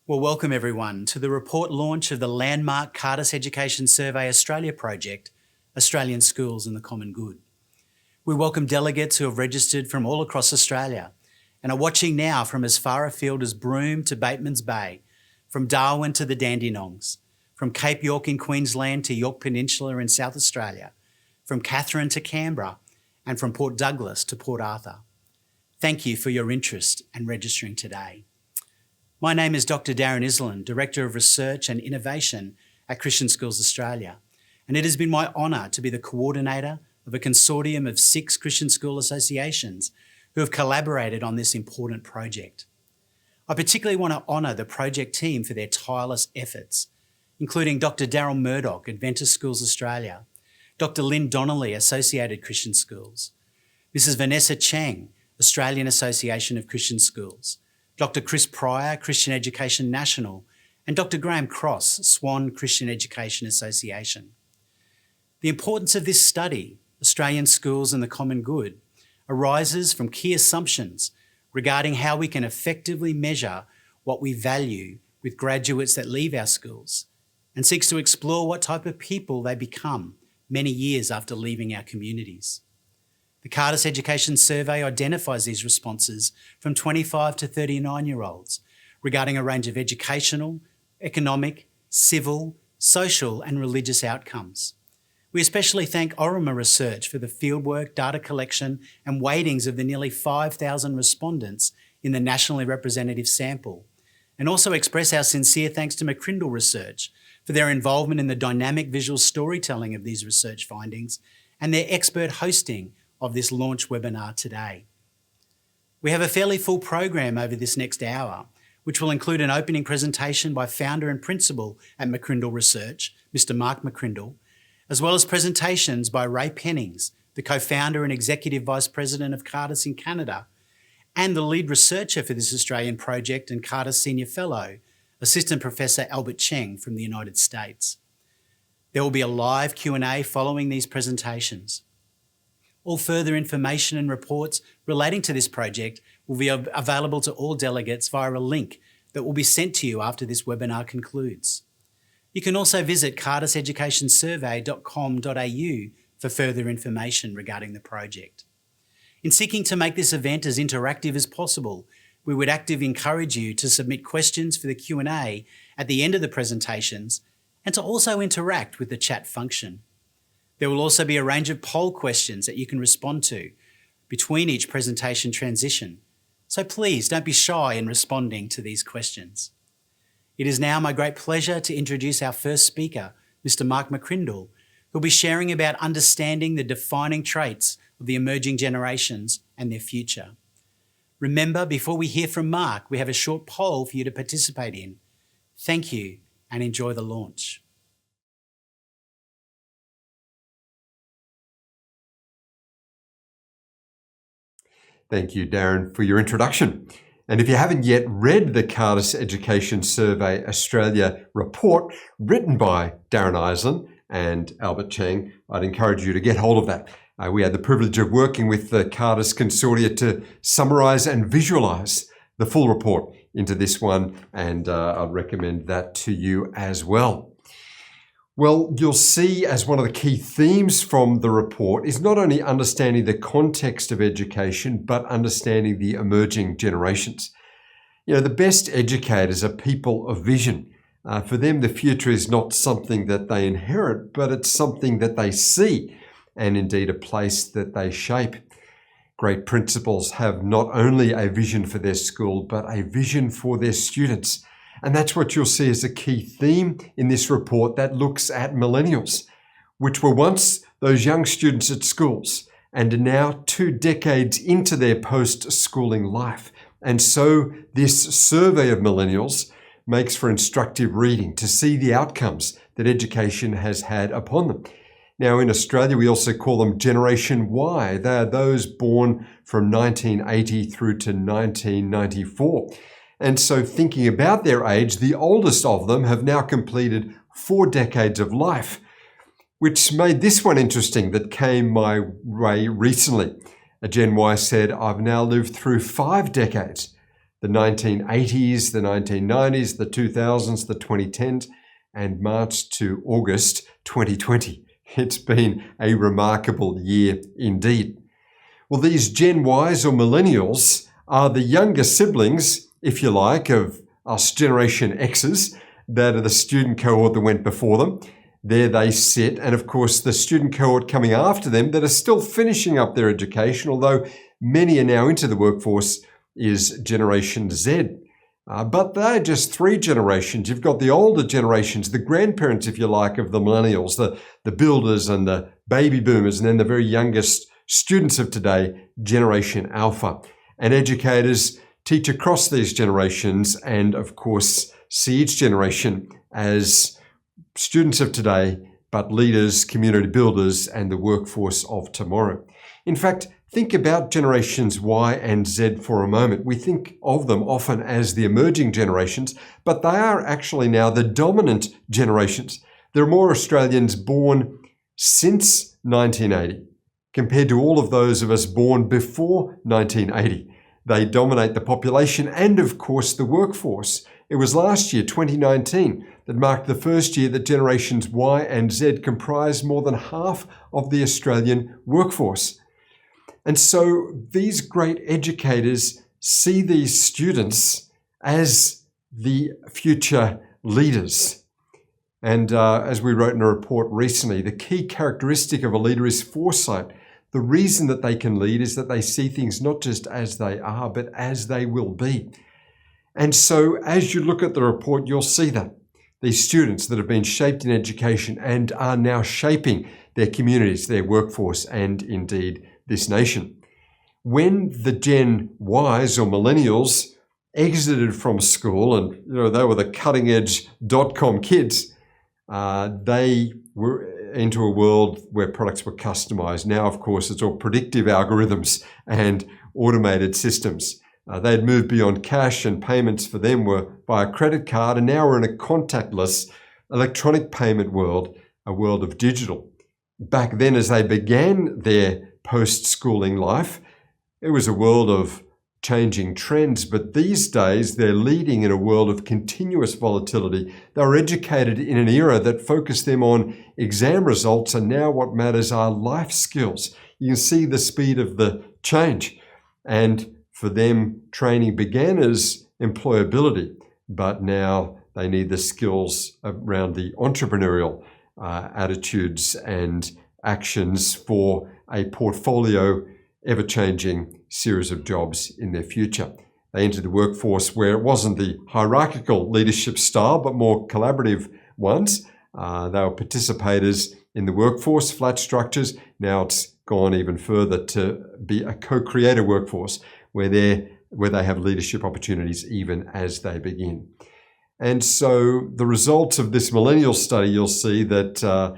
Well, welcome everyone to the report launch of the landmark Cardus Education Survey Australia project, Australian Schools and the Common Good. We welcome delegates who have registered from all across Australia and are watching now from as far afield as Broome to Bateman's Bay, from Darwin to the Dandenongs, from Cape York in Queensland to York Peninsula in South Australia, from Katherine to Canberra, and from Port Douglas to Port Arthur. Thank you for your interest and registering today. My name is Dr. Darren Island, Director of Research and Innovation at Christian Schools Australia, and it has been my honour to be the coordinator of a consortium of 6 Christian school associations who have collaborated on this important project. I particularly want to honour the project team for their tireless efforts, including Dr. Daryl Murdoch, Adventist Schools Australia, Dr. Lynn Donnelly, Associated Christian Schools, Mrs. Vanessa Cheng, Australian Association of Christian Schools, Dr. Chris Pryor, Christian Education National, and Dr. Graham Cross, Swan Christian Education Association. The importance of this study, Australian Schools and the Common Good, arises from key assumptions regarding how we can effectively measure what we value with graduates that leave our schools, and seeks to explore what type of people they become many years after leaving our communities. The Cardus Education Survey identifies these responses from 25 to 39-year-olds regarding a range of educational, economic, civil, social and religious outcomes. We especially thank Orima Research for the fieldwork, data collection and weightings of the nearly 5,000 respondents in the nationally representative sample, and also express our sincere thanks to McCrindle Research for their involvement in the dynamic visual storytelling of these research findings and their expert hosting of this launch webinar today. We have a fairly full program over this next hour, which will include an opening presentation by founder and principal at McCrindle Research, Mr. Mark McCrindle, as well as presentations by Ray Pennings, the co-founder and executive vice president of Cardus in Canada, and the lead researcher for this Australian project and Cardus senior fellow, Assistant Professor Albert Cheng from the United States. There will be a live Q&A following these presentations. All further information and reports relating to this project will be available to all delegates via a link that will be sent to you after this webinar concludes. You can also visit carduseducationsurvey.com.au for further information regarding the project. In seeking to make this event as interactive as possible, we would actively encourage you to submit questions for the Q&A at the end of the presentations and to also interact with the chat function. There will also be a range of poll questions that you can respond to between each presentation transition, so please don't be shy in responding to these questions. It is now my great pleasure to introduce our first speaker, Mr. Mark McCrindle, who will be sharing about understanding the defining traits of the emerging generations and their future. Remember, before we hear from Mark, we have a short poll for you to participate in. Thank you and enjoy the launch. Thank you, Darren, for your introduction. And if you haven't yet read the Cardus Education Survey Australia report written by Darren Island and Albert Cheng, I'd encourage you to get hold of that. We had the privilege of working with the Cardus Consortia to summarise and visualise the full report into this one, and I'd recommend that to you as well. Well, you'll see as one of the key themes from the report is not only understanding the context of education, but understanding the emerging generations. You know, the best educators are people of vision. For them, the future is not something that they inherit, but it's something that they see, and indeed a place that they shape. Great principals have not only a vision for their school, but a vision for their students. And that's what you'll see as a key theme in this report that looks at millennials, which were once those young students at schools and are now 2 decades into their post-schooling life. And so this survey of millennials makes for instructive reading to see the outcomes that education has had upon them. Now, in Australia, we also call them Generation Y. They are those born from 1980 through to 1994. And so thinking about their age, the oldest of them have now completed 4 decades of life, which made this one interesting that came my way recently. A Gen Y said, I've now lived through 5 decades. the 1980s, the 1990s, the 2000s, the 2010s, and March to August 2020. It's been a remarkable year indeed. Well, these Gen Ys or millennials are the younger siblings, if you like, of us Generation X's that are the student cohort that went before them. There they sit, and of course the student cohort coming after them that are still finishing up their education, although many are now into the workforce, is Generation Z. But they're just three generations. You've got the older generations, the grandparents, if you like, of the millennials, the builders and the baby boomers, and then the very youngest students of today, Generation Alpha. And educators teach across these generations and, of course, see each generation as students of today, but leaders, community builders, and the workforce of tomorrow. In fact, think about generations Y and Z for a moment. We think of them often as the emerging generations, but they are actually now the dominant generations. There are more Australians born since 1980 compared to all of those of us born before 1980. They dominate the population and, of course, the workforce. It was last year, 2019, that marked the first year that generations Y and Z comprised more than half of the Australian workforce. And so these great educators see these students as the future leaders. And as we wrote in a report recently, the key characteristic of a leader is foresight. The reason that they can lead is that they see things not just as they are, but as they will be. And so as you look at the report, you'll see that. These students that have been shaped in education and are now shaping their communities, their workforce, and indeed this nation. When the Gen Ys or millennials exited from school, and they were the cutting edge .com kids, they were into a world where products were customized. Now, of course, it's all predictive algorithms and automated systems. They had moved beyond cash, and payments for them were by a credit card, and now we're in a contactless electronic payment world, a world of digital. Back then, as they began their post-schooling life, it was a world of changing trends, but these days they're leading in a world of continuous volatility. They were educated in an era that focused them on exam results, and now what matters are life skills. You can see the speed of the change. And for them, training began as employability, but now they need the skills around the entrepreneurial attitudes and actions for a portfolio, ever-changing series of jobs in their future. They entered the workforce where it wasn't the hierarchical leadership style, but more collaborative ones. They were participators in the workforce, flat structures. Now it's gone even further to be a co-creator workforce where they have leadership opportunities even as they begin. And so the results of this millennial study, you'll see that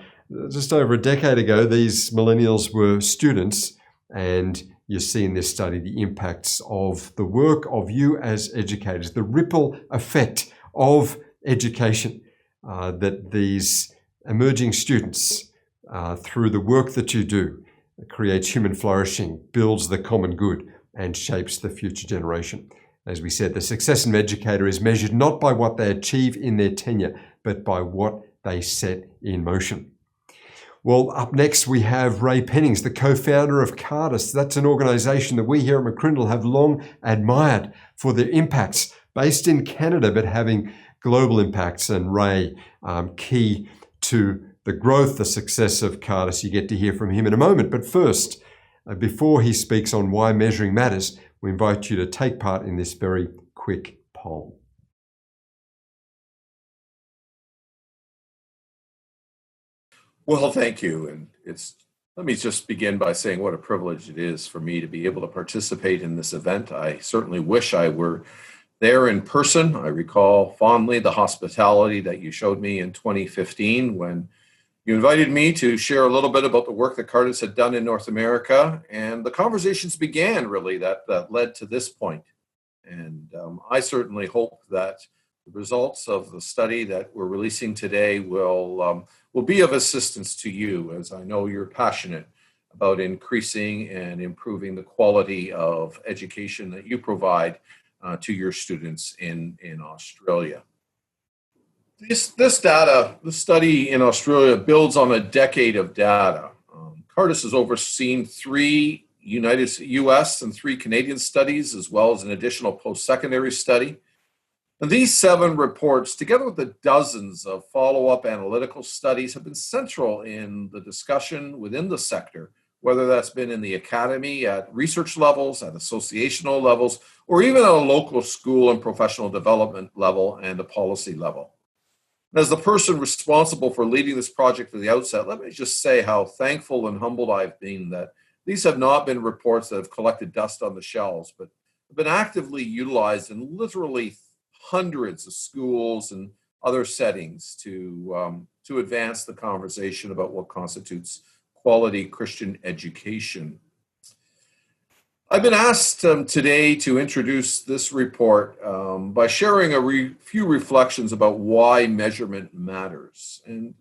just over a decade ago, these millennials were students, and you see in this study the impacts of the work of you as educators, the ripple effect of education that these emerging students, through the work that you do, creates human flourishing, builds the common good, and shapes the future generation. As we said, the success of an educator is measured not by what they achieve in their tenure, but by what they set in motion. Well, up next we have Ray Pennings, the co-founder of Cardus. That's an organisation that we here at McCrindle have long admired for their impacts, based in Canada, but having global impacts. And Ray, key to the growth, the success of Cardus. You get to hear from him in a moment. But first, before he speaks on why measuring matters, we invite you to take part in this very quick poll. Well, thank you. And let me just begin by saying what a privilege it is for me to be able to participate in this event. I certainly wish I were there in person. I recall fondly the hospitality that you showed me in 2015 when you invited me to share a little bit about the work that Cardus had done in North America, and the conversations began really that led to this point. And I certainly hope that the results of the study that we're releasing today will be of assistance to you, as I know you're passionate about increasing and improving the quality of education that you provide to your students in Australia. This data, the study in Australia builds on a decade of data. Cardus has overseen 3 US and 3 Canadian studies, as well as an additional post-secondary study. And these 7 reports, together with the dozens of follow-up analytical studies, have been central in the discussion within the sector, whether that's been in the academy, at research levels, at associational levels, or even at a local school and professional development level and a policy level. As the person responsible for leading this project at the outset, let me just say how thankful and humbled I've been that these have not been reports that have collected dust on the shelves, but have been actively utilized in literally hundreds of schools and other settings to advance the conversation about what constitutes quality Christian education. I've been asked today to introduce this report by sharing a few reflections about why measurement matters. And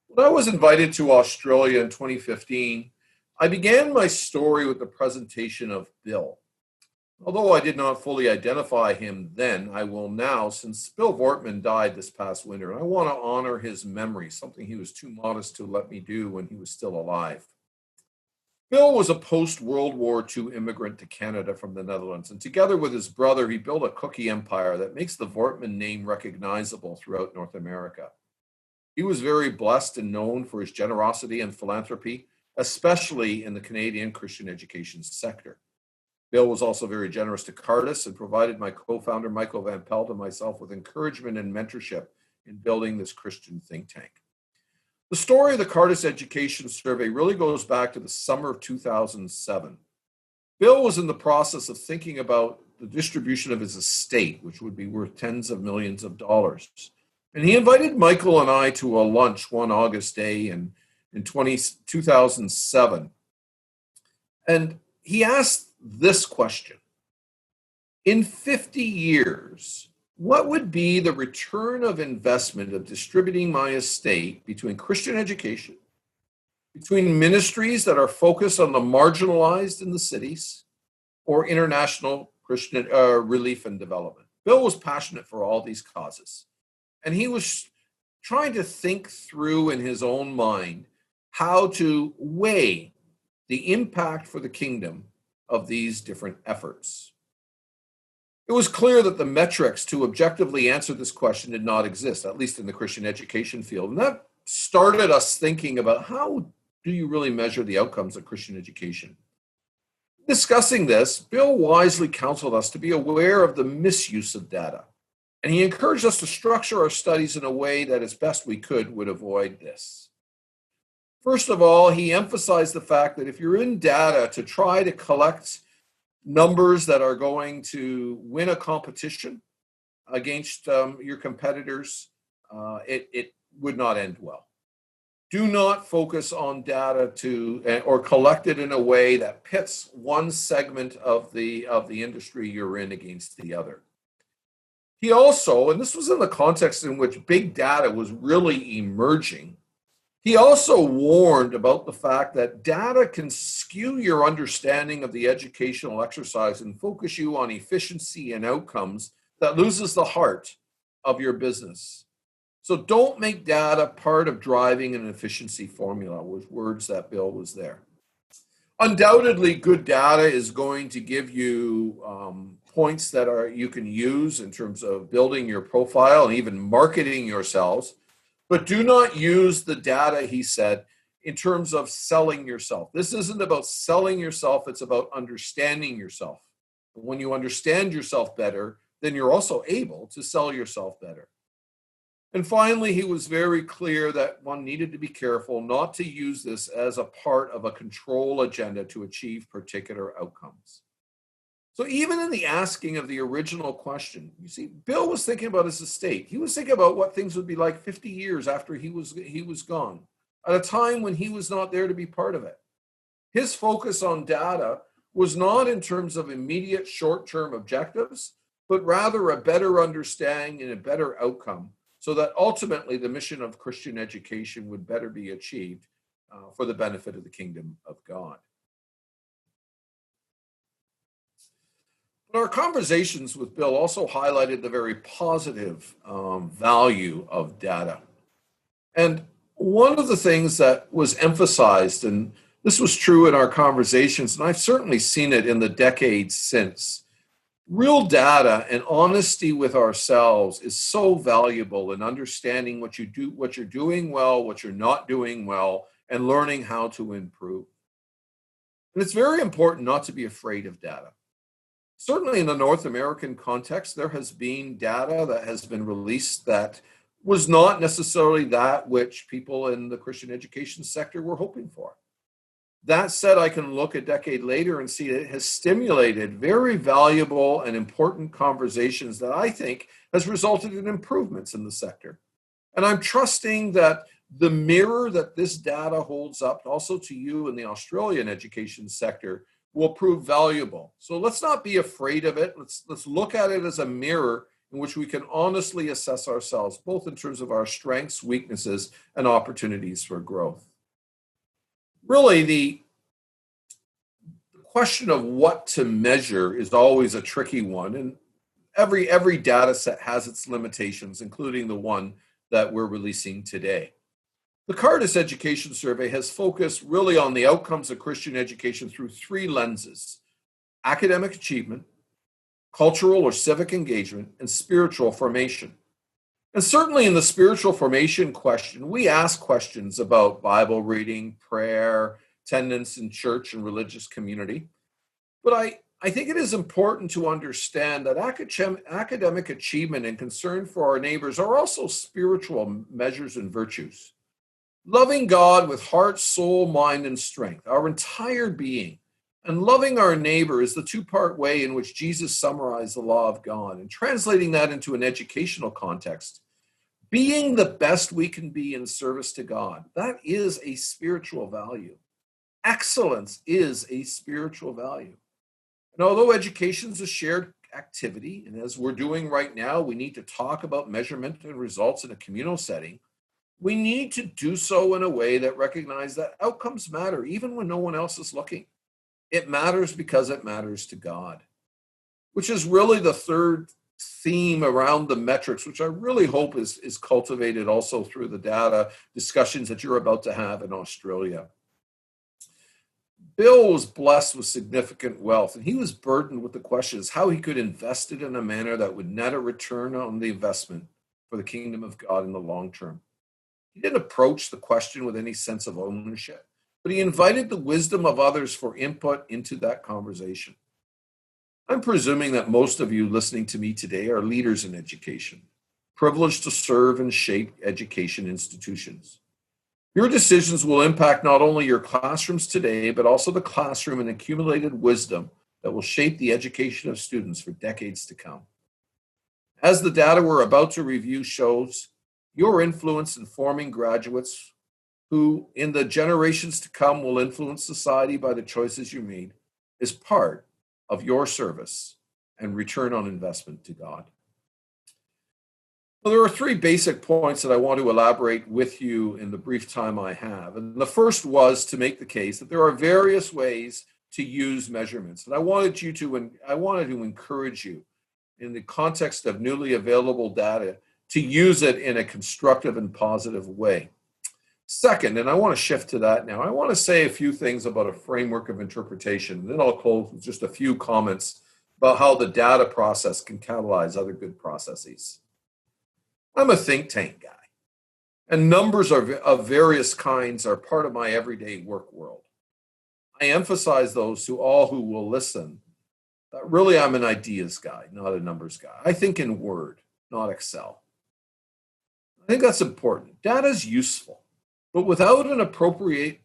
when I was invited to Australia in 2015, I began my story with the presentation of Bill. Although I did not fully identify him then, I will now, since Bill Vortman died this past winter. I want to honor his memory, something he was too modest to let me do when he was still alive. Bill was a post-World War II immigrant to Canada from the Netherlands, and together with his brother, he built a cookie empire that makes the Vortman name recognizable throughout North America. He was very blessed and known for his generosity and philanthropy, especially in the Canadian Christian education sector. Bill was also very generous to Cardus and provided my co-founder Michael Van Pelt and myself with encouragement and mentorship in building this Christian think tank. The story of the Cardus Education Survey really goes back to the summer of 2007. Bill was in the process of thinking about the distribution of his estate, which would be worth tens of millions of dollars. And he invited Michael and I to a lunch one August day in 2007. And he asked this question: in 50 years, what would be the return of investment of distributing my estate between Christian education, between ministries that are focused on the marginalized in the cities, or international Christian relief and development? Bill was passionate for all these causes, and he was trying to think through in his own mind how to weigh the impact for the kingdom of these different efforts. It was clear that the metrics to objectively answer this question did not exist, at least in the Christian education field. And that started us thinking about how do you really measure the outcomes of Christian education? Discussing this, Bill wisely counseled us to be aware of the misuse of data. And he encouraged us to structure our studies in a way that, as best we could, would avoid this. First of all, he emphasized the fact that if you're in data to try to collect numbers that are going to win a competition against your competitors, it would not end well. Do not focus on data or collect it in a way that pits one segment of the industry you're in against the other. He also, and this was in the context in which big data was really emerging, he also warned about the fact that data can skew your understanding of the educational exercise and focus you on efficiency and outcomes that loses the heart of your business. So don't make data part of driving an efficiency formula, with words that Bill was there. Undoubtedly, good data is going to give you points that you can use in terms of building your profile and even marketing yourselves. But do not use the data, he said, in terms of selling yourself. This isn't about selling yourself, it's about understanding yourself. When you understand yourself better, then you're also able to sell yourself better. And finally, he was very clear that one needed to be careful not to use this as a part of a control agenda to achieve particular outcomes. So even in the asking of the original question, you see, Bill was thinking about his estate. He was thinking about what things would be like 50 years after he was gone, at a time when he was not there to be part of it. His focus on data was not in terms of immediate short-term objectives, but rather a better understanding and a better outcome, so that ultimately the mission of Christian education would better be achieved for the benefit of the kingdom of God. But our conversations with Bill also highlighted the very positive value of data. And one of the things that was emphasized, and this was true in our conversations, and I've certainly seen it in the decades since, real data and honesty with ourselves is so valuable in understanding what you're doing well, what you're not doing well, and learning how to improve. And it's very important not to be afraid of data. Certainly in the North American context, there has been data that has been released that was not necessarily that which people in the Christian education sector were hoping for. That said, I can look a decade later and see that it has stimulated very valuable and important conversations that I think has resulted in improvements in the sector. And I'm trusting that the mirror that this data holds up also to you in the Australian education sector will prove valuable. So let's not be afraid of it. Let's look at it as a mirror in which we can honestly assess ourselves, both in terms of our strengths, weaknesses, and opportunities for growth. Really, the question of what to measure is always a tricky one, and every data set has its limitations, including the one that we're releasing today. The Cardus Education Survey has focused really on the outcomes of Christian education through three lenses: academic achievement, cultural or civic engagement, and spiritual formation. And certainly in the spiritual formation question, we ask questions about Bible reading, prayer, attendance in church and religious community. But I think it is important to understand that academic achievement and concern for our neighbors are also spiritual measures and virtues. Loving God with heart, soul, mind, and strength, our entire being, and loving our neighbor is the two-part way in which Jesus summarized the law of God. And translating that into an educational context, being the best we can be in service to God, that is a spiritual value. Excellence is a spiritual value. And although education is a shared activity, and as we're doing right now, we need to talk about measurement and results in a communal setting, we need to do so in a way that recognizes that outcomes matter, even when no one else is looking. It matters because it matters to God, which is really the third theme around the metrics, which I really hope is cultivated also through the data discussions that you're about to have in Australia. Bill was blessed with significant wealth, and he was burdened with the questions how he could invest it in a manner that would net a return on the investment for the kingdom of God in the long term. He didn't approach the question with any sense of ownership, but he invited the wisdom of others for input into that conversation. I'm presuming that most of you listening to me today are leaders in education, privileged to serve and shape education institutions. Your decisions will impact not only your classrooms today, but also the classroom and accumulated wisdom that will shape the education of students for decades to come. As the data we're about to review shows, your influence in forming graduates who, in the generations to come, will influence society by the choices you made is part of your service and return on investment to God. Well, there are three basic points that I want to elaborate with you in the brief time I have. And the first was to make the case that there are various ways to use measurements. And I wanted to encourage you in the context of newly available data to use it in a constructive and positive way. Second, and I want to shift to that now, I want to say a few things about a framework of interpretation. Then I'll close with just a few comments about how the data process can catalyze other good processes. I'm a think tank guy, and numbers of various kinds are part of my everyday work world. I emphasize those to all who will listen that really I'm an ideas guy, not a numbers guy. I think in Word, not Excel. I think that's important. Data is useful, but without an appropriate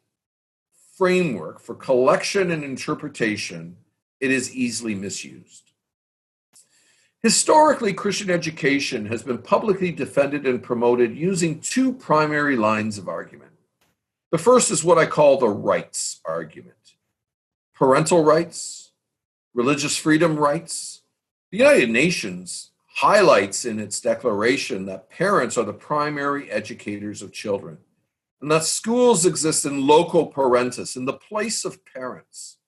framework for collection and interpretation, it is easily misused. Historically, Christian education has been publicly defended and promoted using two primary lines of argument. The first is what I call the rights argument. Parental rights, religious freedom rights. The United Nations highlights in its declaration that parents are the primary educators of children, and that schools exist in loco parentis, in the place of parents.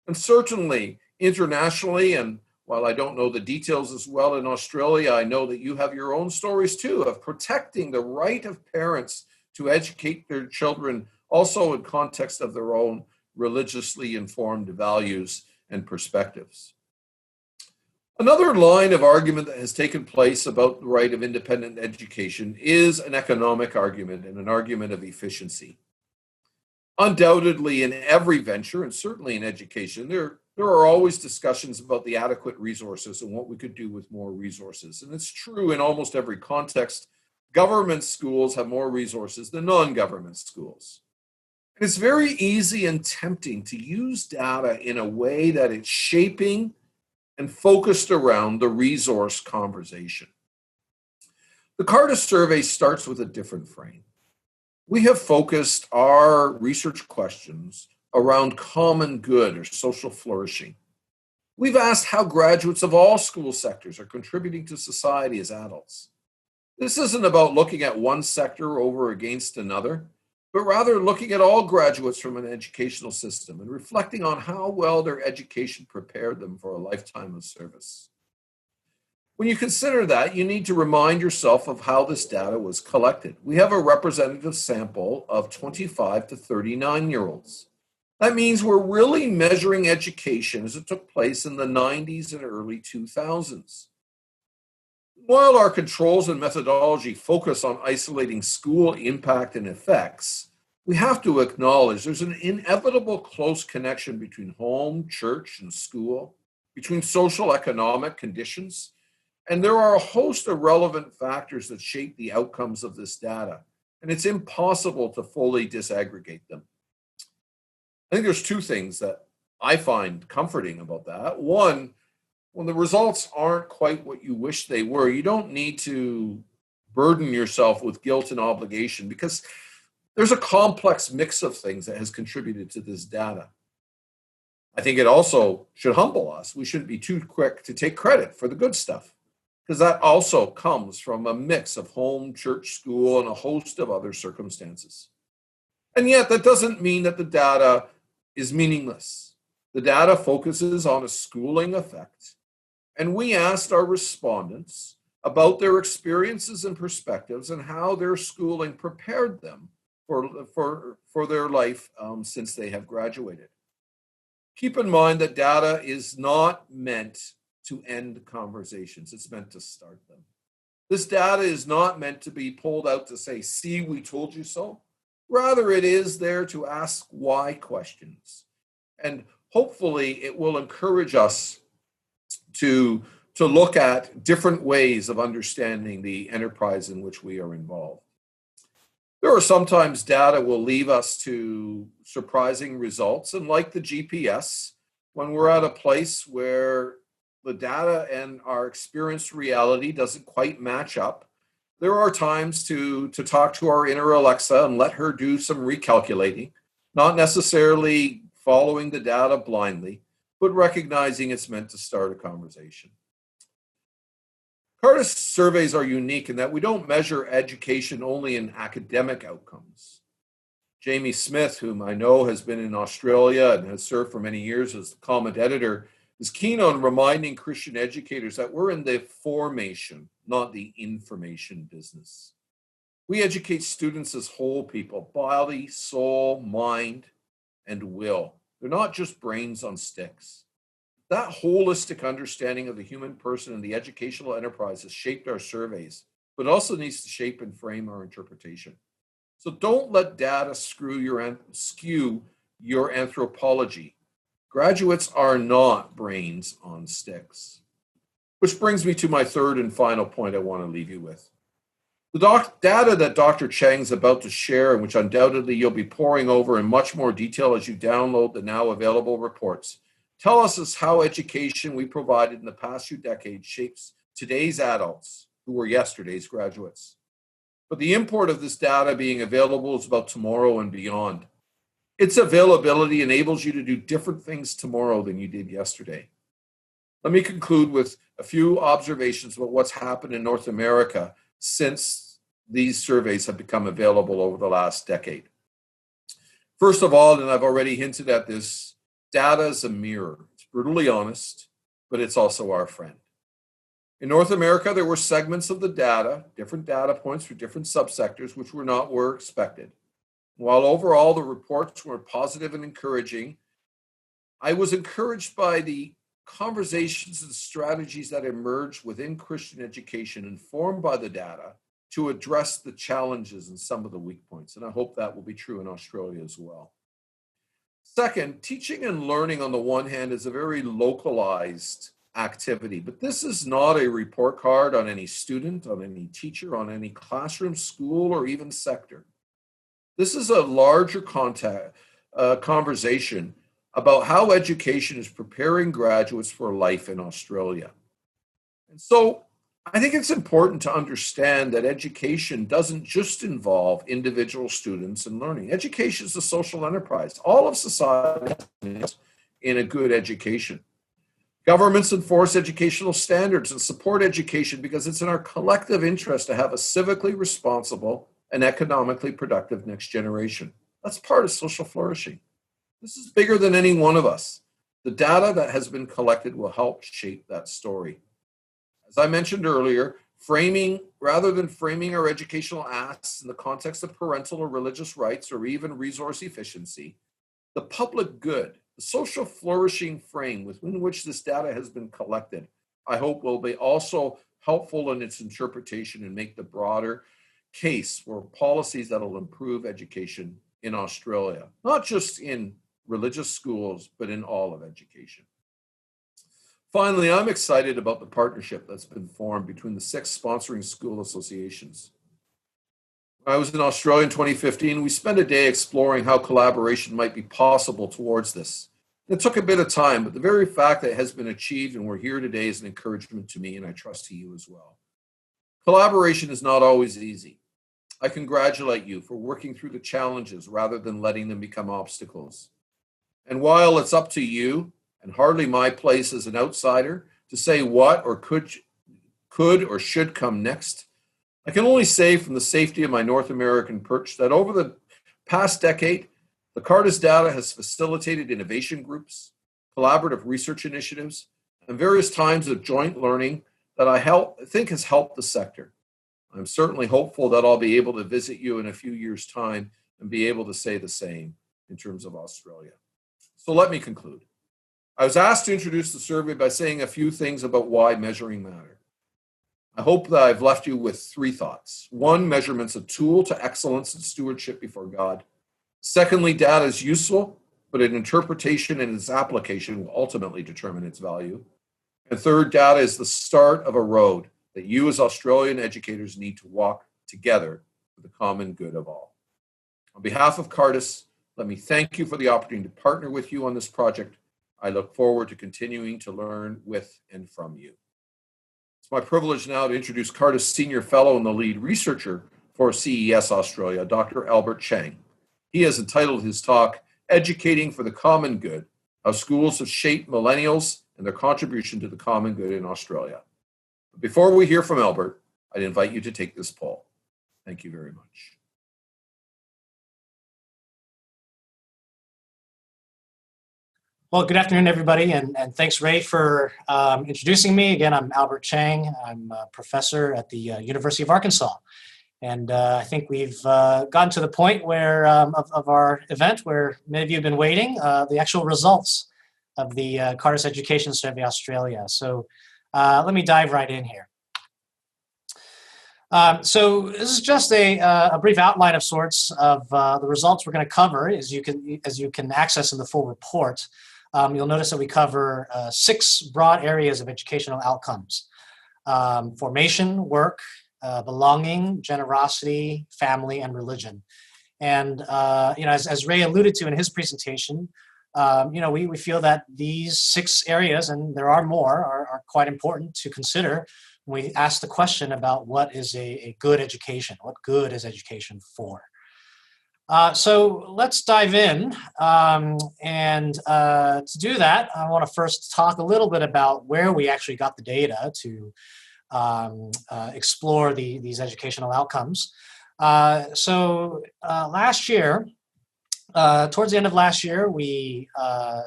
And certainly, internationally, and While I don't know the details as well in Australia, I know that you have your own stories too of protecting the right of parents to educate their children, also in context of their own religiously informed values and perspectives. Another line of argument that has taken place about the right of independent education is an economic argument and an argument of efficiency. Undoubtedly, in every venture, and certainly in education, there are always discussions about the adequate resources and what we could do with more resources. And it's true in almost every context. Government schools have more resources than non-government schools. And it's very easy and tempting to use data in a way that it's shaping and focused around the resource conversation. The Cardus survey starts with a different frame. We have focused our research questions around common good or social flourishing. We've asked how graduates of all school sectors are contributing to society as adults. This isn't about looking at one sector over against another, but rather looking at all graduates from an educational system and reflecting on how well their education prepared them for a lifetime of service. When you consider that, you need to remind yourself of how this data was collected. We have a representative sample of 25 to 39-year-olds. That means we're really measuring education as it took place in the 90s and early 2000s. While our controls and methodology focus on isolating school impact and effects, we have to acknowledge there's an inevitable close connection between home, church, and school, between social economic conditions, and there are a host of relevant factors that shape the outcomes of this data, and it's impossible to fully disaggregate them. I think there's two things that I find comforting about that. One, when the results aren't quite what you wish they were, you don't need to burden yourself with guilt and obligation because there's a complex mix of things that has contributed to this data. I think it also should humble us. We shouldn't be too quick to take credit for the good stuff because that also comes from a mix of home, church, school, and a host of other circumstances. And yet that doesn't mean that the data is meaningless. The data focuses on a schooling effect. And we asked our respondents about their experiences and perspectives and how their schooling prepared them for their life since they have graduated. Keep in mind that data is not meant to end conversations. It's meant to start them. This data is not meant to be pulled out to say, see, we told you so. Rather, it is there to ask why questions. And hopefully it will encourage us to look at different ways of understanding the enterprise in which we are involved. There are sometimes data will leave us to surprising results, and like the GPS, when we're at a place where the data and our experienced reality doesn't quite match up, there are times to talk to our inner Alexa and let her do some recalculating, not necessarily following the data blindly, but recognizing it's meant to start a conversation. Cardus surveys are unique in that we don't measure education only in academic outcomes. Jamie Smith, whom I know has been in Australia and has served for many years as the comment editor, is keen on reminding Christian educators that we're in the formation, not the information business. We educate students as whole people, body, soul, mind, and will. They're not just brains on sticks. That holistic understanding of the human person and the educational enterprise has shaped our surveys, but also needs to shape and frame our interpretation. So don't let data skew your anthropology. Graduates are not brains on sticks. Which brings me to my third and final point I want to leave you with. The data that Dr. Cheng's about to share, and which undoubtedly you'll be poring over in much more detail as you download the now available reports, tell us how education we provided in the past few decades shapes today's adults who were yesterday's graduates. But the import of this data being available is about tomorrow and beyond. Its availability enables you to do different things tomorrow than you did yesterday. Let me conclude with a few observations about what's happened in North America since these surveys have become available over the last decade. First of all, and I've already hinted at this, data is a mirror. It's brutally honest, but it's also our friend. In North America, there were segments of the data, different data points for different subsectors, which were expected. While overall the reports were positive and encouraging, I was encouraged by the conversations and strategies that emerged within Christian education informed by the data to address the challenges and some of the weak points. And I hope that will be true in Australia as well. Second, teaching and learning on the one hand is a very localized activity, but this is not a report card on any student, on any teacher, on any classroom, school, or even sector. This is a larger conversation about how education is preparing graduates for life in Australia. And so I think it's important to understand that education doesn't just involve individual students and learning. Education is a social enterprise. All of society is in a good education. Governments enforce educational standards and support education because it's in our collective interest to have a civically responsible and economically productive next generation. That's part of social flourishing. This is bigger than any one of us. The data that has been collected will help shape that story. As I mentioned earlier, rather than framing our educational asks in the context of parental or religious rights or even resource efficiency, the public good, the social flourishing frame within which this data has been collected, I hope will be also helpful in its interpretation and make the broader case for policies that will improve education in Australia, not just in religious schools, but in all of education. Finally, I'm excited about the partnership that's been formed between the 6 sponsoring school associations. When I was in Australia in 2015, we spent a day exploring how collaboration might be possible towards this. It took a bit of time, but the very fact that it has been achieved and we're here today is an encouragement to me, and I trust to you as well. Collaboration is not always easy. I congratulate you for working through the challenges rather than letting them become obstacles. And while it's up to you, and hardly my place as an outsider, to say what or could or should come next, I can only say from the safety of my North American perch that over the past decade, the Cardus data has facilitated innovation groups, collaborative research initiatives, and various times of joint learning that I think has helped the sector. I'm certainly hopeful that I'll be able to visit you in a few years' time and be able to say the same in terms of Australia. So let me conclude. I was asked to introduce the survey by saying a few things about why measuring matter. I hope that I've left you with 3 thoughts. 1, measurement's a tool to excellence and stewardship before God. Secondly, data is useful, but an interpretation and its application will ultimately determine its value. And third, data is the start of a road that you as Australian educators need to walk together for the common good of all. On behalf of Cardus, let me thank you for the opportunity to partner with you on this project. I look forward to continuing to learn with and from you. It's my privilege now to introduce Cardus Senior Fellow and the lead researcher for CES Australia, Dr. Albert Chang. He has entitled his talk, Educating for the Common Good, How Schools Have Shaped Millennials and Their Contribution to the Common Good in Australia. But before we hear from Albert, I'd invite you to take this poll. Thank you very much. Well, good afternoon, everybody, and thanks, Ray, for introducing me. Again, I'm Albert Chang. I'm a professor at the University of Arkansas. And I think we've gotten to the point where of our event where many of you have been waiting, the actual results of the Cardus Education Survey Australia. So let me dive right in here. So this is just a brief outline of sorts of the results we're going to cover, as you can access in the full report. You'll notice that we cover 6 broad areas of educational outcomes: formation, work, belonging, generosity, family, and religion. And as Ray alluded to in his presentation, we feel that these 6 areas, and there are more, are quite important to consider when we ask the question about what is a good education. What good is education for? So let's dive in. And to do that, I want to first talk a little bit about where we actually got the data to explore these educational outcomes. So last year, towards the end of last year, we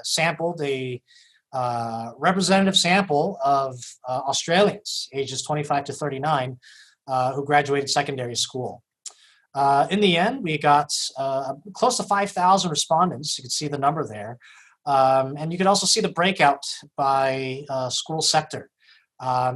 sampled a representative sample of Australians ages 25 to 39 who graduated secondary school. In the end, we got close to 5,000 respondents. You can see the number there. And you can also see the breakout by school sector.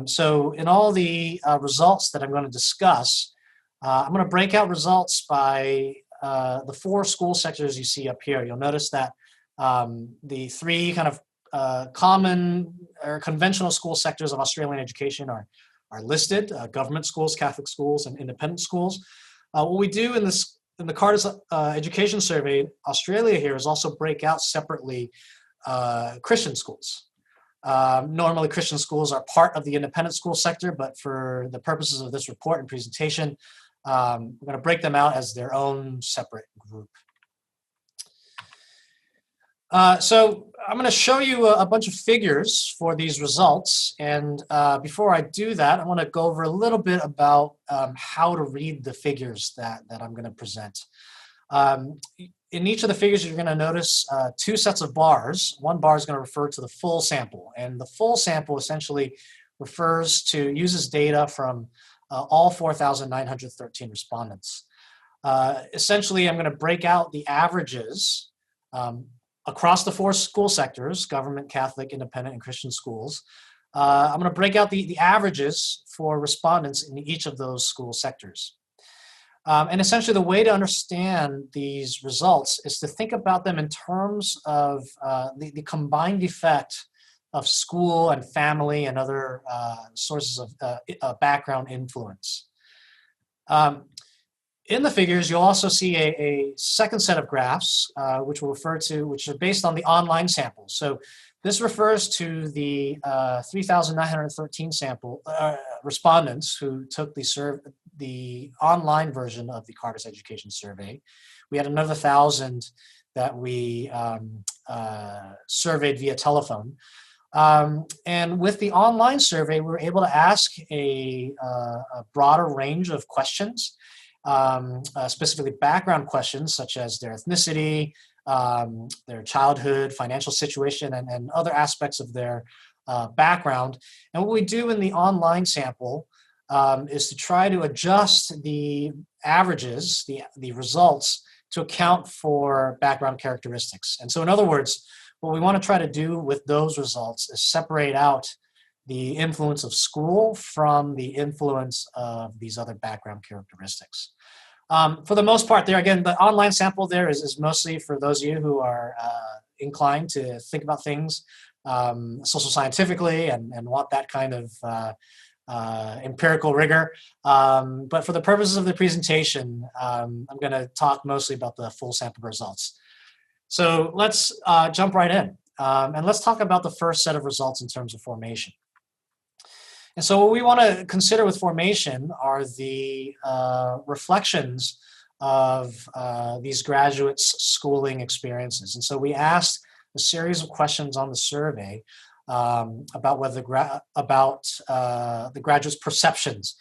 So in all the results that I'm going to discuss, I'm going to break out results by the 4 school sectors you see up here. You'll notice that the 3 kind of common or conventional school sectors of Australian education are listed: government schools, Catholic schools, and independent schools. What we do in the Cardus Education Survey, Australia here, is also break out separately Christian schools. Normally, Christian schools are part of the independent school sector, but for the purposes of this report and presentation, we're going to break them out as their own separate group. So I'm going to show you a bunch of figures for these results. And before I do that, I want to go over a little bit about how to read the figures that I'm going to present. In each of the figures, you're going to notice 2 sets of bars. One bar is going to refer to the full sample. And the full sample essentially uses data from all 4,913 respondents. Essentially, I'm going to break out the averages across the 4 school sectors: government, Catholic, independent, and Christian schools. I'm going to break out the averages for respondents in each of those school sectors. And essentially, the way to understand these results is to think about them in terms of the combined effect of school and family and other sources of background influence. In the figures, you'll also see a second set of graphs, which are based on the online samples. So this refers to the 3,913 respondents who took the online version of the Cardus Education Survey. We had another 1,000 that we surveyed via telephone. And with the online survey, we were able to ask a broader range of questions, specifically background questions such as their ethnicity, their childhood, financial situation, and other aspects of their background. And what we do in the online sample is to try to adjust the averages, the results, to account for background characteristics. And so in other words, what we want to try to do with those results is separate out the influence of school from the influence of these other background characteristics. For the most part there, again, the online sample there is mostly for those of you who are inclined to think about things social scientifically and want that kind of empirical rigor. But for the purposes of the presentation, I'm going to talk mostly about the full sample results. So let's jump right in. And let's talk about the first set of results in terms of formation. And so what we want to consider with formation are the reflections of these graduates' schooling experiences. And so we asked a series of questions on the survey about whether the graduates' perceptions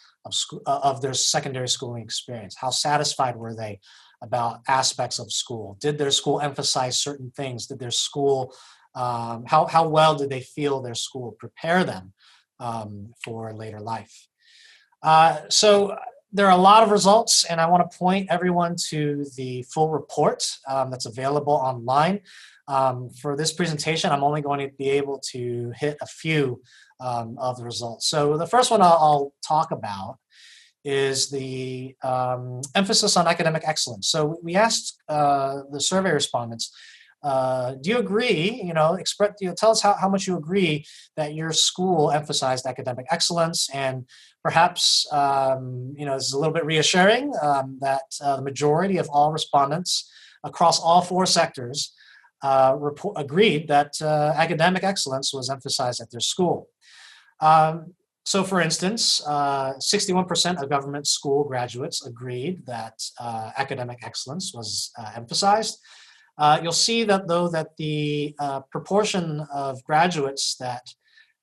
of their secondary schooling experience. How satisfied were they about aspects of school? Did their school emphasize certain things? Did their school, how well did they feel their school prepare them for later life? So there are a lot of results, and I want to point everyone to the full report that's available online. For this presentation, I'm only going to be able to hit a few of the results. So the first one I'll talk about is the emphasis on academic excellence. So we asked the survey respondents, do you agree, tell us how much you agree that your school emphasized academic excellence, and perhaps, this is a little bit reassuring that the majority of all respondents across all 4 sectors agreed that academic excellence was emphasized at their school. So for instance, 61% of government school graduates agreed that academic excellence was emphasized. You'll see that the proportion of graduates that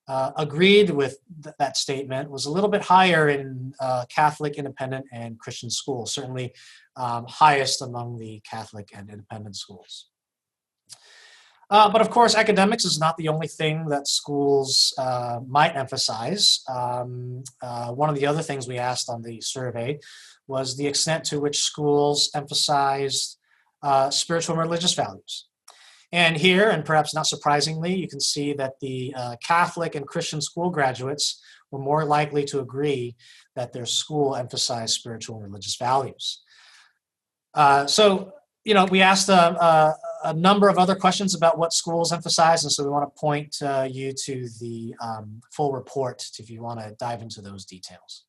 agreed with that statement was a little bit higher in Catholic, independent, and Christian schools, certainly highest among the Catholic and independent schools. But of course, academics is not the only thing that schools might emphasize. One of the other things we asked on the survey was the extent to which schools emphasized spiritual and religious values. And here, and perhaps not surprisingly, you can see that the Catholic and Christian school graduates were more likely to agree that their school emphasized spiritual and religious values. So, we asked a number of other questions about what schools emphasize, and so we want to point you to the full report if you want to dive into those details.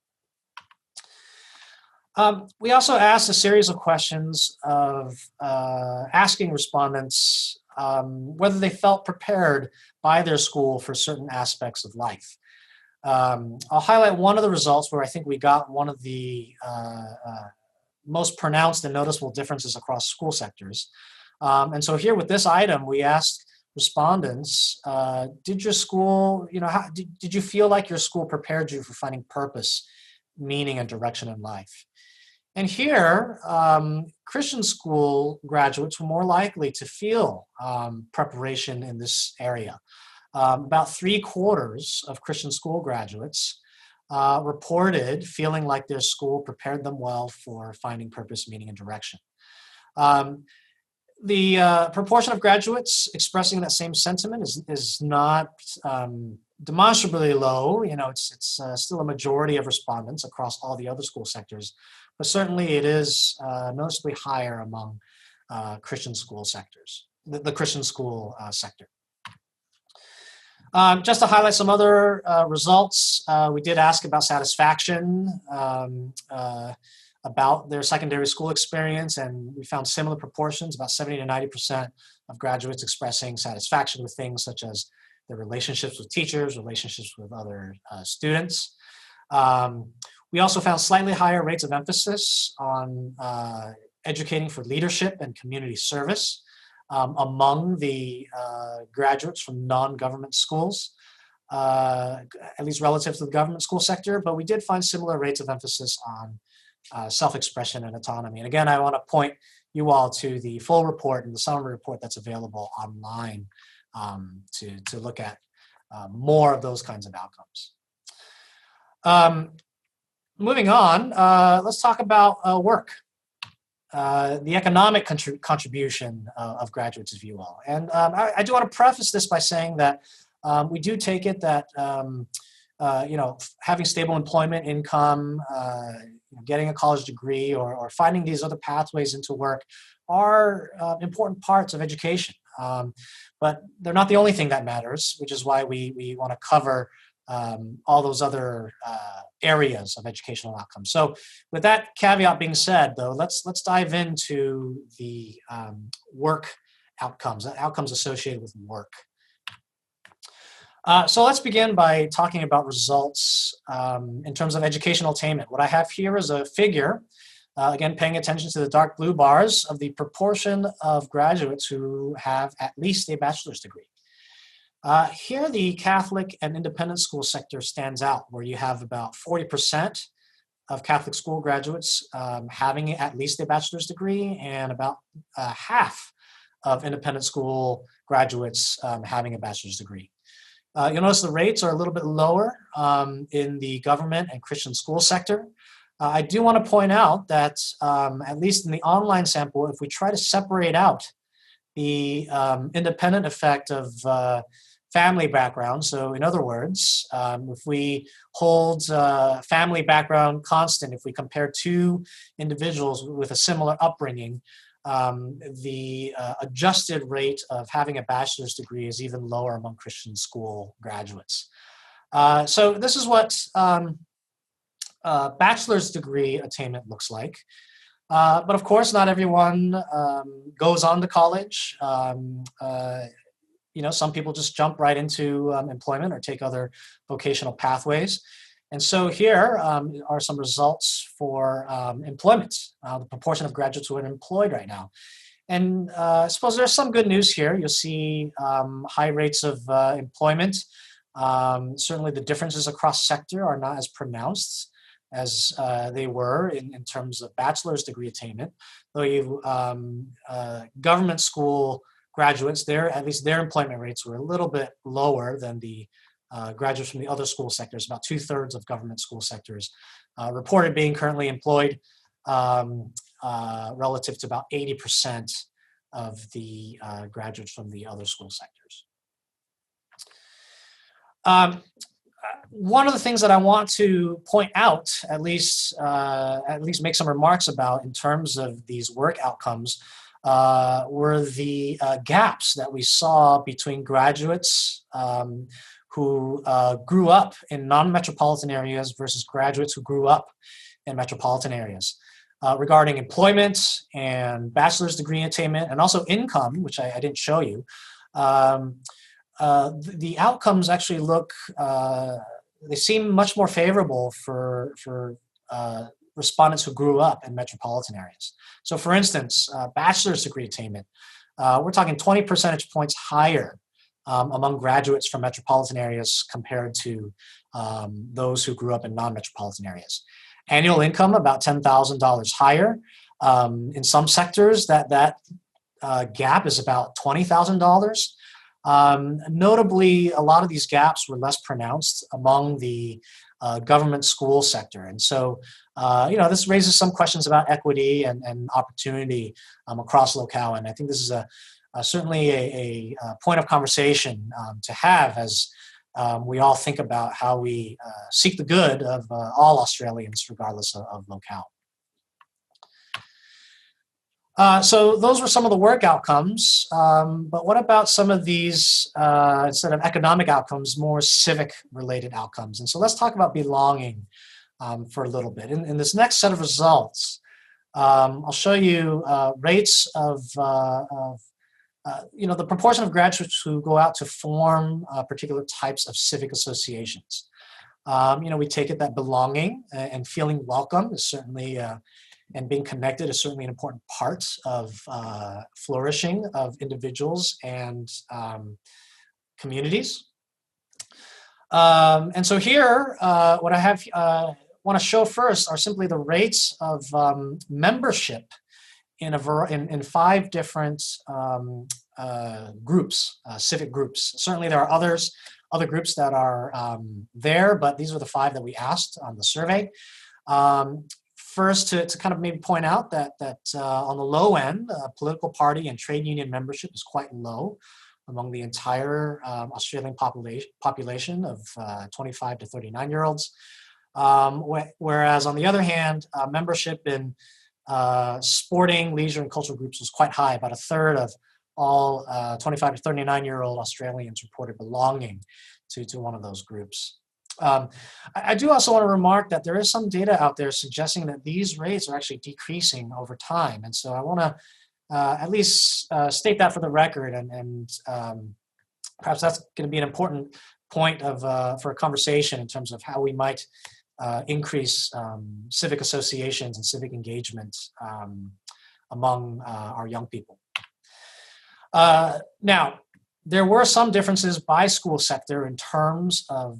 We also asked a series of questions of asking respondents whether they felt prepared by their school for certain aspects of life. I'll highlight one of the results where I think we got one of the most pronounced and noticeable differences across school sectors. And so here with this item, we asked respondents, did your school, did you feel like your school prepared you for finding purpose, meaning, and direction in life? And here, Christian school graduates were more likely to feel preparation in this area. About 3/4 of Christian school graduates reported feeling like their school prepared them well for finding purpose, meaning, and direction. The proportion of graduates expressing that same sentiment is not demonstrably low. It's still a majority of respondents across all the other school sectors, but certainly it is noticeably higher among Christian school sectors, the Christian school sector. Just to highlight some other results, we did ask about satisfaction, about their secondary school experience, and we found similar proportions, about 70 to 90% of graduates expressing satisfaction with things such as their relationships with teachers, relationships with other students. We also found slightly higher rates of emphasis on educating for leadership and community service among the graduates from non-government schools, at least relative to the government school sector, but we did find similar rates of emphasis on self-expression and autonomy. And again, I want to point you all to the full report and the summary report that's available online to look at more of those kinds of outcomes. Moving on, let's talk about work. The economic contribution of graduates, if you will. And I do want to preface this by saying that we do take it that having stable employment, income, getting a college degree, or finding these other pathways into work are important parts of education. But they're not the only thing that matters, which is why we want to cover all those other areas of educational outcomes. So with that caveat being said, though, let's dive into the work outcomes associated with work. So let's begin by talking about results in terms of educational attainment. What I have here is a figure, again, paying attention to the dark blue bars, of the proportion of graduates who have at least a bachelor's degree. Here, the Catholic and independent school sector stands out, where you have about 40% of Catholic school graduates having at least a bachelor's degree, and about half of independent school graduates having a bachelor's degree. You'll notice the rates are a little bit lower in the government and Christian school sector. I do want to point out that at least in the online sample, if we try to separate out the independent effect of family background, so in other words, if we hold family background constant, if we compare two individuals with a similar upbringing, the adjusted rate of having a bachelor's degree is even lower among Christian school graduates. So this is what bachelor's degree attainment looks like. But of course, not everyone goes on to college. Some people just jump right into employment or take other vocational pathways. And so here are some results for employment, the proportion of graduates who are employed right now. And I suppose there's some good news here. You'll see high rates of employment. Certainly the differences across sector are not as pronounced as they were in terms of bachelor's degree attainment, though government school graduates, at least their employment rates were a little bit lower than the graduates from the other school sectors. About 2/3 of government school sectors reported being currently employed, relative to about 80% of the graduates from the other school sectors. One of the things that I want to point out, at least make some remarks about in terms of these work outcomes, were the gaps that we saw between graduates who grew up in non-metropolitan areas versus graduates who grew up in metropolitan areas. Regarding employment and bachelor's degree attainment, and also income, which I didn't show you, the outcomes actually they seem much more favorable for respondents who grew up in metropolitan areas. So for instance, bachelor's degree attainment, we're talking 20 percentage points higher among graduates from metropolitan areas compared to those who grew up in non-metropolitan areas. Annual income about $10,000 higher. In some sectors, that gap is about $20,000. Notably, a lot of these gaps were less pronounced among the government school sector. And so, this raises some questions about equity and opportunity across locale. And I think this is certainly a point of conversation to have as we all think about how we seek the good of all Australians, regardless of locale. So those were some of the work outcomes, but what about some of these, instead of economic outcomes, more civic-related outcomes? And so let's talk about belonging for a little bit. In this next set of results, I'll show you rates of the proportion of graduates who go out to form particular types of civic associations. We take it that belonging and feeling welcome is certainly and being connected is certainly an important part of flourishing of individuals and communities. And so here, what I want to show first are simply the rates of membership in 5 different groups, civic groups. Certainly there are other groups that are there, but these are the 5 that we asked on the survey. First, to kind of maybe point out that on the low end, political party and trade union membership is quite low among the entire Australian population of 25 to 39-year-olds. Whereas on the other hand, membership in sporting, leisure, and cultural groups was quite high. About 1/3 of all 25 to 39-year-old Australians reported belonging to one of those groups. I do also want to remark that there is some data out there suggesting that these rates are actually decreasing over time. And so I want to at least state that for the record, and perhaps that's going to be an important point for a conversation in terms of how we might increase civic associations and civic engagement among our young people. Now, there were some differences by school sector in terms of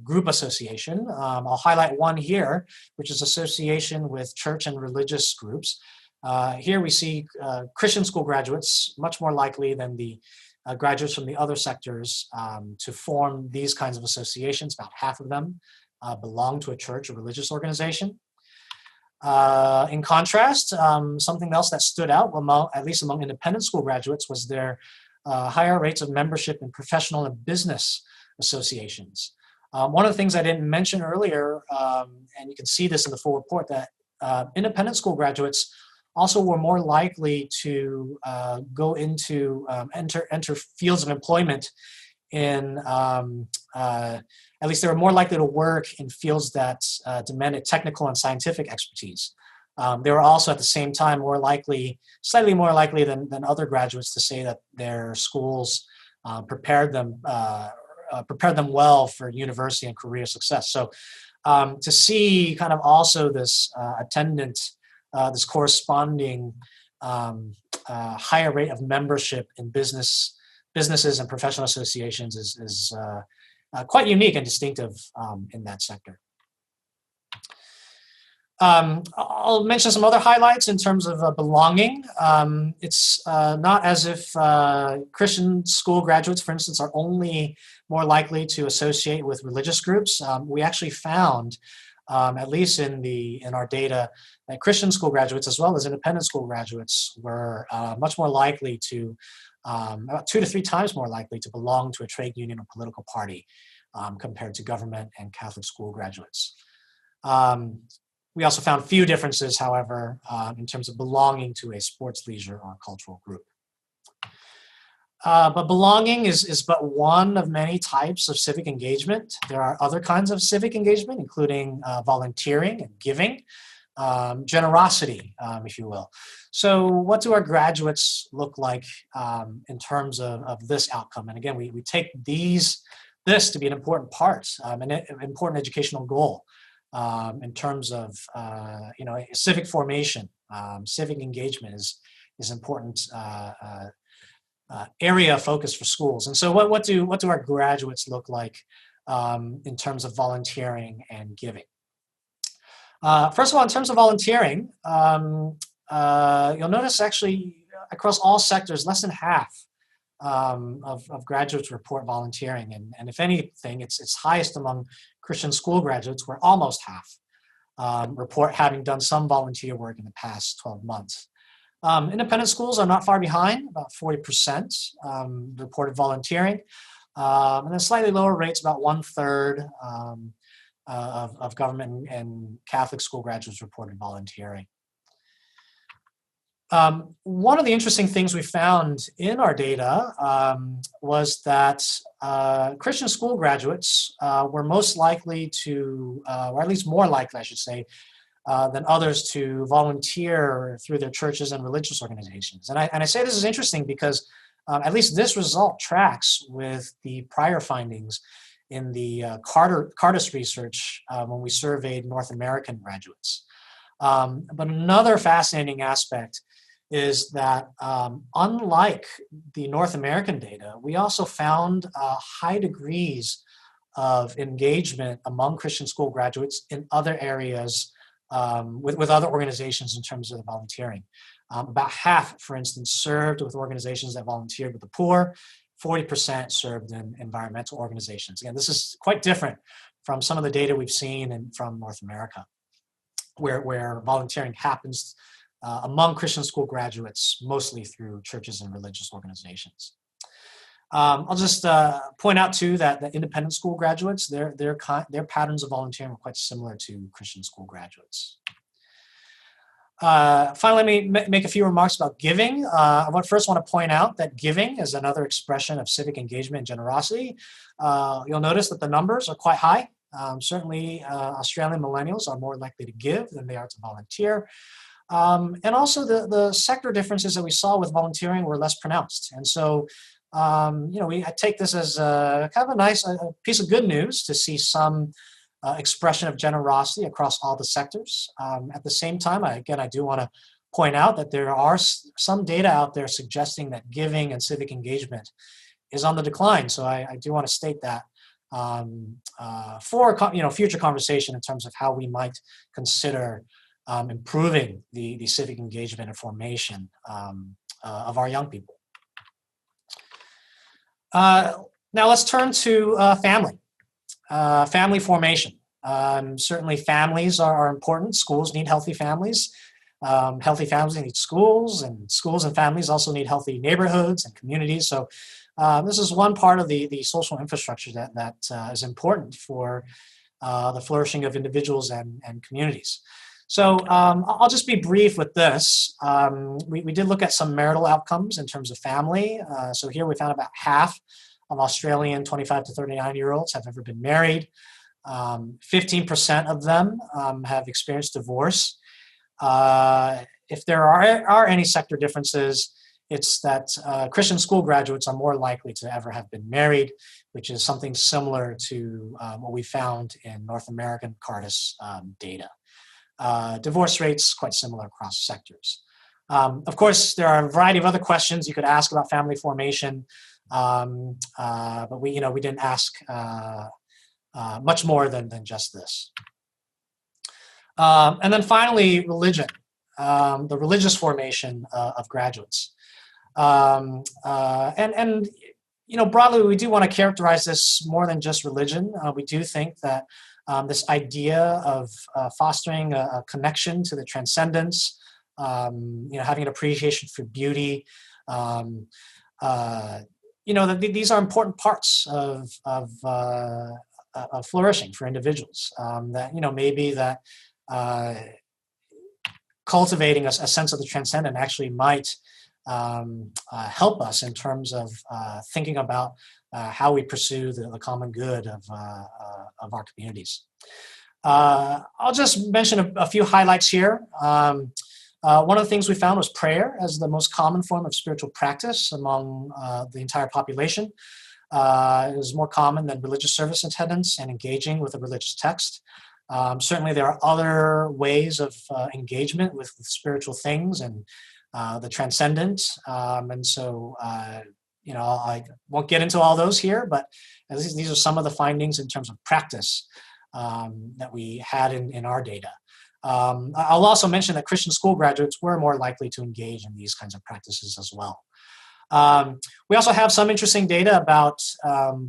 group association. I'll highlight one here, which is association with church and religious groups. Here we see Christian school graduates much more likely than the graduates from the other sectors to form these kinds of associations. About half of them belong to a church or religious organization. In contrast, something else that stood out, at least among independent school graduates, was their higher rates of membership in professional and business associations. One of the things I didn't mention earlier, and you can see this in the full report, that independent school graduates also were more likely to go into enter fields of employment in at least they were more likely to work in fields that demanded technical and scientific expertise. They were also at the same time slightly more likely than other graduates to say that their schools prepared them well for university and career success. So to see kind of also this this corresponding higher rate of membership in businesses and professional associations is quite unique and distinctive in that sector. I'll mention some other highlights in terms of belonging. It's not as if Christian school graduates, for instance, are only more likely to associate with religious groups. We actually found, at least in our data, that Christian school graduates as well as independent school graduates were much more likely to, about 2 to 3 times more likely to belong to a trade union or political party compared to government and Catholic school graduates. We also found few differences, however, in terms of belonging to a sports, leisure, or cultural group. But belonging is but one of many types of civic engagement. There are other kinds of civic engagement, including volunteering and giving, generosity, if you will. So what do our graduates look like in terms of this outcome? And again, we take this to be an important part, an important educational goal. In terms of civic formation, civic engagement is important area of focus for schools. And so, what do our graduates look like in terms of volunteering and giving? First of all, in terms of volunteering, you'll notice actually across all sectors, less than half of graduates report volunteering, and if anything, it's highest among Christian school graduates, where almost half report having done some volunteer work in the past 12 months. Independent schools are not far behind, about 40% reported volunteering, and then slightly lower rates, about 1/3 of government and Catholic school graduates reported volunteering. One of the interesting things we found in our data was that Christian school graduates were most likely to, or at least more likely, I should say, than others to volunteer through their churches and religious organizations. And I say this is interesting because at least this result tracks with the prior findings in the Cardus Research when we surveyed North American graduates. But another fascinating aspect is that unlike the North American data, we also found high degrees of engagement among Christian school graduates in other areas with other organizations in terms of the volunteering. About half, for instance, served with organizations that volunteered with the poor, 40% served in environmental organizations. Again, this is quite different from some of the data we've seen from North America, where volunteering happens among Christian school graduates, mostly through churches and religious organizations. I'll just point out too that the independent school graduates, their patterns of volunteering were quite similar to Christian school graduates. Finally, let me make a few remarks about giving. I first want to point out that giving is another expression of civic engagement and generosity. You'll notice that the numbers are quite high. Certainly, Australian millennials are more likely to give than they are to volunteer. And also the sector differences that we saw with volunteering were less pronounced. And so, I take this as kind of a nice piece of good news to see some expression of generosity across all the sectors. At the same time, I do want to point out that there are some data out there suggesting that giving and civic engagement is on the decline. So I do want to state that for future conversation in terms of how we might consider improving the civic engagement and formation of our young people. Now let's turn to family formation. Certainly families are important. Schools need healthy families. Healthy families need schools, and schools and families also need healthy neighborhoods and communities. So this is one part of the social infrastructure that is important for the flourishing of individuals and communities. So I'll just be brief with this. We did look at some marital outcomes in terms of family. So here we found about half of Australian 25 to 39-year-olds have ever been married. 15% of them have experienced divorce. If there are any sector differences, it's that Christian school graduates are more likely to ever have been married, which is something similar to what we found in North American Cardus data. Divorce rates quite similar across sectors. Of course, there are a variety of other questions you could ask about family formation, but we didn't ask much more than just this. And then finally, religion, the religious formation of graduates. And broadly, we do want to characterize this more than just religion. We do think that this idea of fostering a connection to the transcendence, having an appreciation for beauty, these are important parts of flourishing for individuals. Maybe that cultivating a sense of the transcendent actually might help us in terms of thinking about how we pursue the common good of our communities. I'll just mention a few highlights here. One of the things we found was prayer as the most common form of spiritual practice among the entire population. It was more common than religious service attendance and engaging with a religious text. Certainly, there are other ways of engagement with spiritual things and the transcendent. And so, I won't get into all those here, but these are some of the findings in terms of practice that we had in our data. I'll also mention that Christian school graduates were more likely to engage in these kinds of practices as well. We also have some interesting data about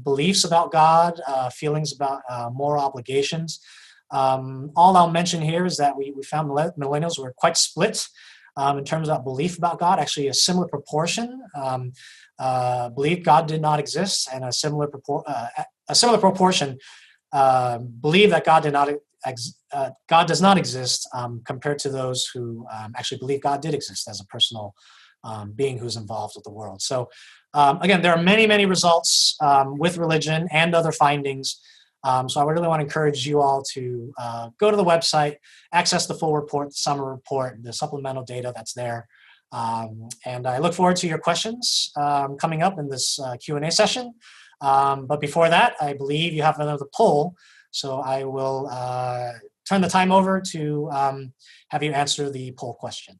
beliefs about God, feelings about moral obligations. All I'll mention here is that we found millennials were quite split in terms of belief about God. Actually, a similar proportion believed God did not exist, and a similar proportion believe that God does not exist, compared to those who actually believe God did exist as a personal being who's involved with the world. So again, there are many, many results with religion and other findings. So I really want to encourage you all to go to the website, access the full report, the summer report, the supplemental data that's there. And I look forward to your questions coming up in this Q&A session. But before that, I believe you have another poll. So I will turn the time over to have you answer the poll question.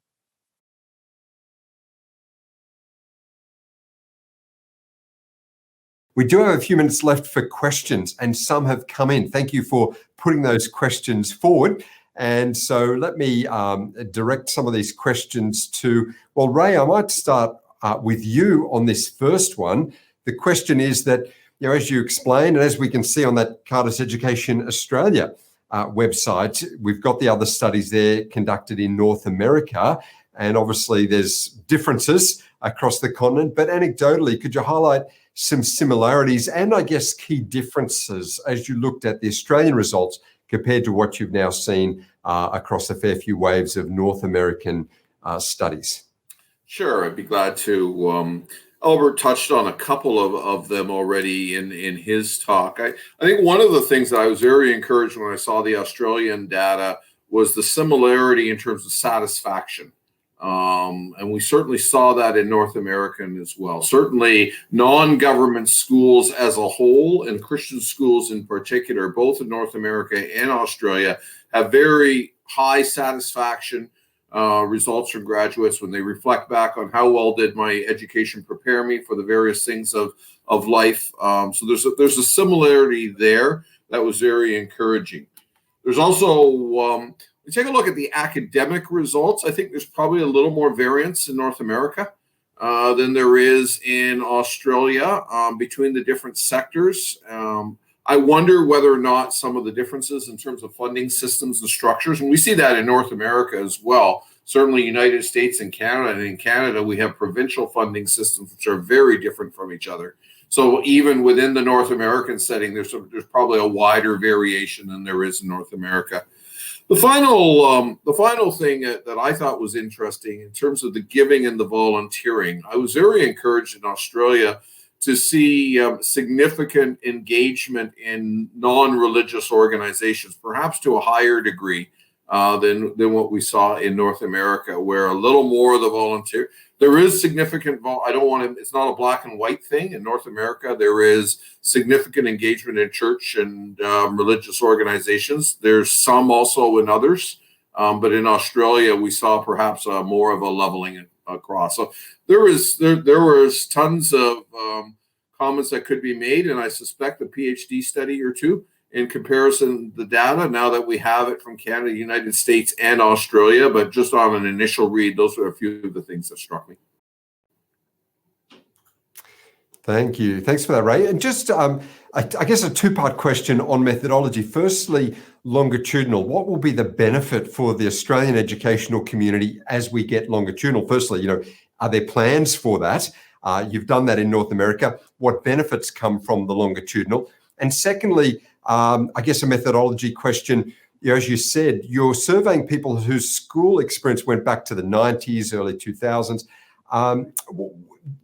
We do have a few minutes left for questions, and some have come in. Thank you for putting those questions forward. And so let me direct some of these questions to, well, Ray, I might start with you on this first one. The question is that, as you explained, and as we can see on that Cardus Education Australia website, we've got the other studies there conducted in North America, and obviously there's differences across the continent, but anecdotally, could you highlight some similarities and I guess key differences as you looked at the Australian results compared to what you've now seen across a fair few waves of North American studies? Sure, I'd be glad to. Albert touched on a couple of them already in his talk. I think one of the things that I was very encouraged when I saw the Australian data was the similarity in terms of satisfaction. And we certainly saw that in North American as well. Certainly non-government schools as a whole and Christian schools in particular, both in North America and Australia, have very high satisfaction results from graduates when they reflect back on how well did my education prepare me for the various things of life. So there's a similarity there that was very encouraging. There's also we take a look at the academic results. I think there's probably a little more variance in North America than there is in Australia between the different sectors. I wonder whether or not some of the differences in terms of funding systems and structures, and we see that in North America as well, certainly United States and Canada. And in Canada, we have provincial funding systems which are very different from each other. So even within the North American setting, there's probably a wider variation than there is in North America. The final thing that I thought was interesting in terms of the giving and the volunteering, I was very encouraged in Australia to see significant engagement in non-religious organizations, perhaps to a higher degree than what we saw in North America, where a little more of the volunteer. There is significant, it's not a black and white thing. In North America, there is significant engagement in church and religious organizations. There's some also in others, but in Australia, we saw perhaps more of a leveling across. So there was tons of comments that could be made, and I suspect a PhD study or two in comparison the data now that we have it from Canada, United States, and Australia. But just on an initial read, those are a few of the things that struck me. Thank you. Thanks for that, Ray. And just, I guess, a two-part question on methodology. Firstly, longitudinal. What will be the benefit for the Australian educational community as we get longitudinal? Firstly, are there plans for that? You've done that in North America. What benefits come from the longitudinal? And secondly, I guess a methodology question. As you said, you're surveying people whose school experience went back to the 90s, early 2000s.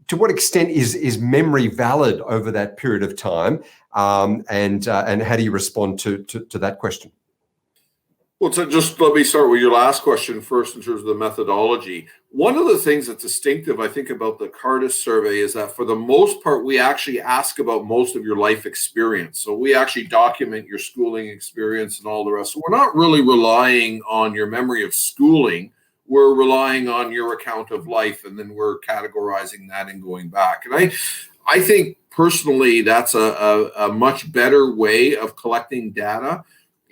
To what extent is memory valid over that period of time? And how do you respond to that question? Well, so just let me start with your last question first in terms of the methodology. One of the things that's distinctive, I think, about the Cardus survey is that for the most part, we actually ask about most of your life experience. So we actually document your schooling experience and all the rest. So we're not really relying on your memory of schooling. We're relying on your account of life, and then we're categorizing that and going back. And I think personally that's a much better way of collecting data,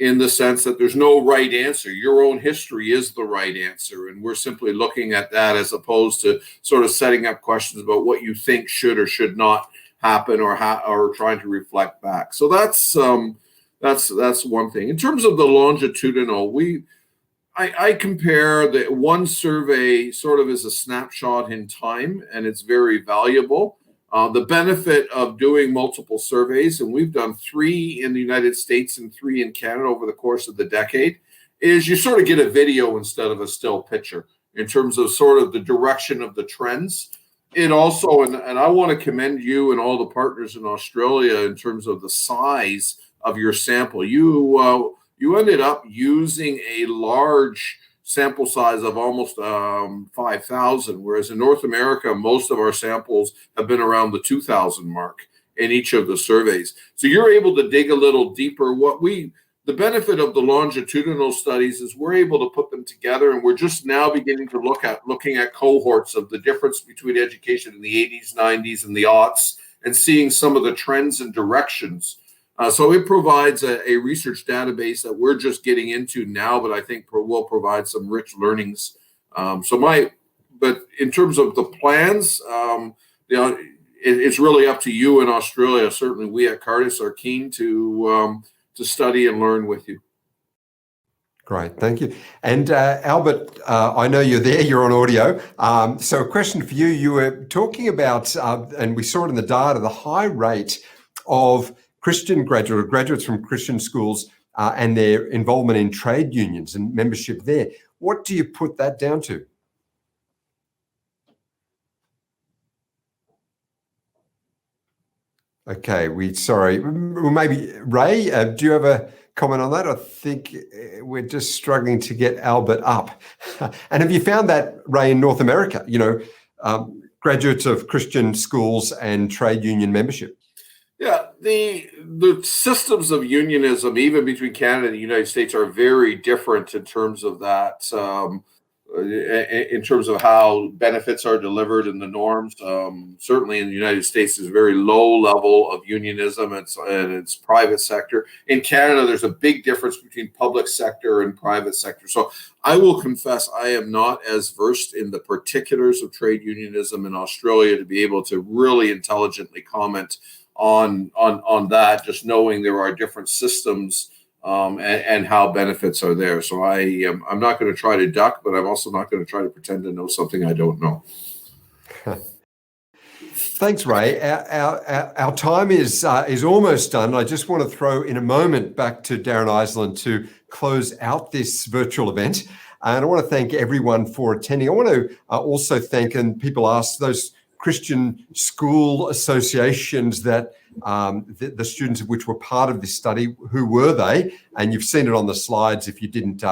in the sense that there's no right answer. Your own history is the right answer. And we're simply looking at that as opposed to sort of setting up questions about what you think should or should not happen, or trying to reflect back. So that's one thing. In terms of the longitudinal, I compare the one survey sort of as a snapshot in time, and it's very valuable. The benefit of doing multiple surveys, and we've done 3 in the United States and 3 in Canada over the course of the decade, is you sort of get a video instead of a still picture in terms of sort of the direction of the trends. It also, and I want to commend you and all the partners in Australia in terms of the size of your sample. You ended up using a large sample size of almost 5,000, whereas in North America, most of our samples have been around the 2,000 mark in each of the surveys. So you're able to dig a little deeper. The benefit of the longitudinal studies is we're able to put them together, and we're just now beginning to looking at cohorts of the difference between education in the 80s, 90s, and the aughts, and seeing some of the trends and directions. So it provides a research database that we're just getting into now, but I think will provide some rich learnings. But in terms of the plans, it's really up to you in Australia. Certainly, we at Cardus are keen to study and learn with you. Great, thank you. And Albert, I know you're there, you're on audio. So a question for you. You were talking about, and we saw it in the data, the high rate of Christian graduates from Christian schools and their involvement in trade unions and membership there. What do you put that down to? Okay, maybe Ray, do you have a comment on that? I think we're just struggling to get Albert up. And have you found that, Ray, in North America, graduates of Christian schools and trade union membership? Yeah, the systems of unionism, even between Canada and the United States, are very different in terms of that, in terms of how benefits are delivered and the norms. Certainly in the United States, there's a very low level of unionism, and it's private sector. In Canada, there's a big difference between public sector and private sector. So I will confess I am not as versed in the particulars of trade unionism in Australia to be able to really intelligently comment on that, just knowing there are different systems and how benefits are there. So I'm not going to try to duck, but I'm also not going to try to pretend to know something I don't know. Thanks, Ray. Our time is almost done. I just want to throw in a moment back to Darren Iseland to close out this virtual event. And I want to thank everyone for attending. I want to also thank, and people ask, those Christian school associations that the students of which were part of this study. Who were they? And you've seen it on the slides if you didn't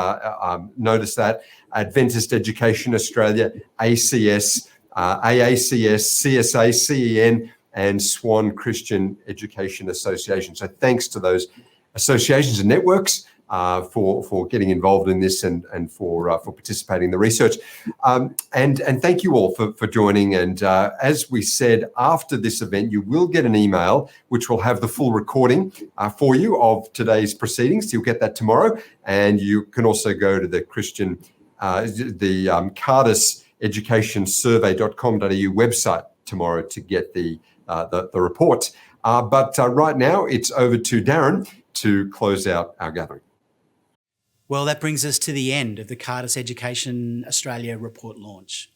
notice that. Adventist Education Australia, ACS, AACS, CSA, CEN, and Swan Christian Education Association. So thanks to those associations and networks. for getting involved in this and for participating in the research. And thank you all for joining. And as we said, after this event, you will get an email which will have the full recording for you of today's proceedings. You'll get that tomorrow. And you can also go to the Cardus educationsurvey.com.au website tomorrow to get the report. But right now, it's over to Darren to close out our gathering. Well, that brings us to the end of the Cardus Education Australia report launch.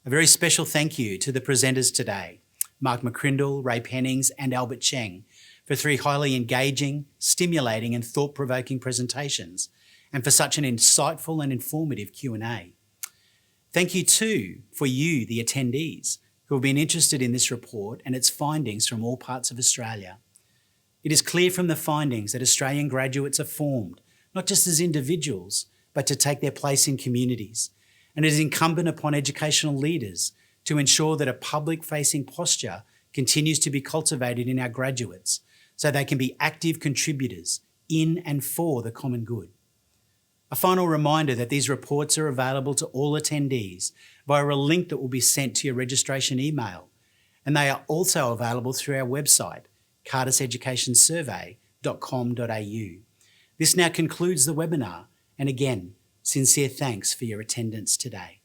A very special thank you to the presenters today, Mark McCrindle, Ray Pennings and Albert Cheng, for 3 highly engaging, stimulating and thought-provoking presentations, and for such an insightful and informative Q&A. Thank you too for you, the attendees, who have been interested in this report and its findings from all parts of Australia. It is clear from the findings that Australian graduates are formed not just as individuals, but to take their place in communities. And it is incumbent upon educational leaders to ensure that a public-facing posture continues to be cultivated in our graduates so they can be active contributors in and for the common good. A final reminder that these reports are available to all attendees via a link that will be sent to your registration email, and they are also available through our website, carduseducationsurvey.com.au. This now concludes the webinar, and again, sincere thanks for your attendance today.